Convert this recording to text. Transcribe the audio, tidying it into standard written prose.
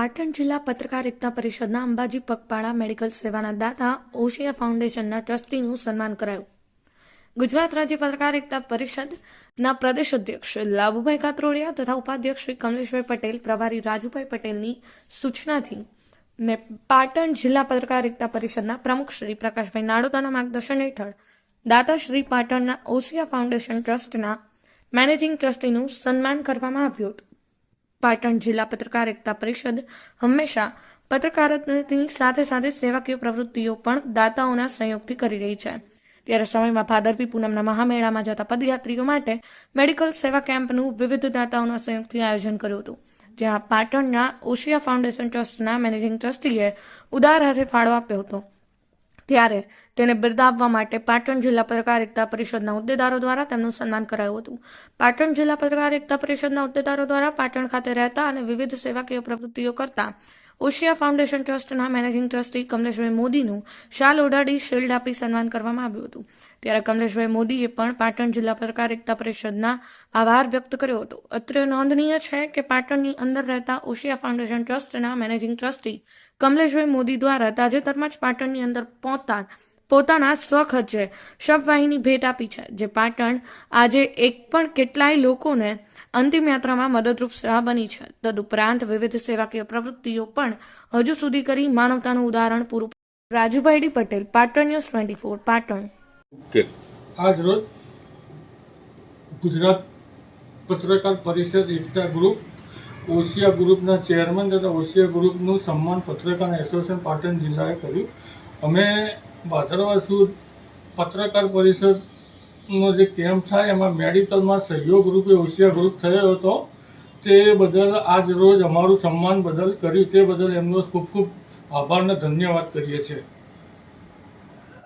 પાટણ જિલ્લા પત્રકાર એકતા પરિષદના અંબાજી પગપાળા મેડિકલ સેવાના દાતા ઓશિયા ફાઉન્ડેશનના ટ્રસ્ટીનું સન્માન કરાયું. ગુજરાત રાજ્ય પત્રકાર એકતા પરિષદના પ્રદેશ અધ્યક્ષ લાભુભાઈ કાતરોડિયા તથા ઉપાધ્યક્ષ શ્રી કમલેશભાઈ પટેલ, પ્રભારી રાજુભાઈ પટેલની સૂચનાથી ને પાટણ જિલ્લા પત્રકાર એકતા પરિષદના પ્રમુખ શ્રી પ્રકાશભાઈ નાડોદાના માર્ગદર્શન હેઠળ દાતા શ્રી પાટણના ઓશિયા ફાઉન્ડેશન ટ્રસ્ટના મેનેજિંગ ટ્રસ્ટીનું સન્માન કરવામાં આવ્યું હતું. પાટણ જિલ્લા પત્રકાર એકતા પરિષદ હંમેશા પત્રકારત્વની સાથે સાથે સેવાકીય પ્રવૃત્તિઓ પણ દાતાઓના સહયોગથી કરી રહી છે. ત્યારે સમયમાં ભાદરવી પૂનમના મહામેળામાં જતા પદયાત્રીઓ માટે મેડિકલ સેવા કેમ્પનું વિવિધ દાતાઓના સહયોગથી આયોજન કર્યું હતું, જ્યાં પાટણના ઓશિયા ફાઉન્ડેશન ટ્રસ્ટના મેનેજિંગ ટ્રસ્ટીએ ઉદાર હાથે ફાળો આપ્યો હતો. ત્યારે તેને બિરદાવવા માટે પાટણ જિલ્લા પત્રકાર એકતા પરિષદના હોદ્દેદારો દ્વારા તેમનું સન્માન કરાયું હતું. પાટણ જિલ્લા પત્રકાર એકતા પરિષદના હોદ્દેદારો દ્વારા પાટણ ખાતે રહેતા અને વિવિધ સેવાકીય પ્રવૃત્તિઓ કરતા ઓશિયા ફાઉન્ડેશન ટ્રસ્ટના મેનેજિંગ ટ્રસ્ટી કમલેશભાઈ મોદીનું શાલ ઓઢાડી શિલ્ડ આપી સન્માન કરવામાં આવ્યું હતું. ત્યારે કમલેશભાઈ મોદીએ પણ પાટણ જિલ્લા પત્રકાર એકતા પરિષદના આભાર વ્યક્ત કર્યો હતો. અત્રે નોંધનીય છે કે પાટણની અંદર રહેતા ઓશિયા ફાઉન્ડેશન ટ્રસ્ટના મેનેજિંગ ટ્રસ્ટી કમલેશભાઈ મોદી દ્વારા તાજેતરમાં જ પાટણની અંદર પોતાના સ્વખર્ચે શબવાહિની ભેટ આપી છે, જે પાટણ આજે એક પણ કેટલાય લોકોને અંતિમ યાત્રામાં મદદરૂપ સેવા બની છે. તદુપરાંત વિવિધ સેવાકીય પ્રવૃત્તિઓ પણ હજુ સુધી કરી માનવતાનું ઉદાહરણ પૂરું. Rajubhai D Patel, Patan news 24, Patan. આજ રોજ ગુજરાત પત્રકાર પરિષદ એકતા ગ્રુપ ઓશિયા ગ્રુપના ચેરમેન તથા ઓશિયા ગ્રુપનું સન્માન પત્રકાર એસોસિએશન પાટણ જિલ્લાએ કર્યું. અમે ભાદરવા સુદ પત્રકાર પરિષદનો જે કેમ્પ થાય એમાં મેડિકલમાં સહયોગ રૂપે ઓશિયા ગ્રુપ થયો હતો. તે બદલ આજ રોજ અમારું સન્માન બદલ કર્યું, તે બદલ એમનો ખૂબ ખૂબ આભાર અને ધન્યવાદ કરીએ છીએ.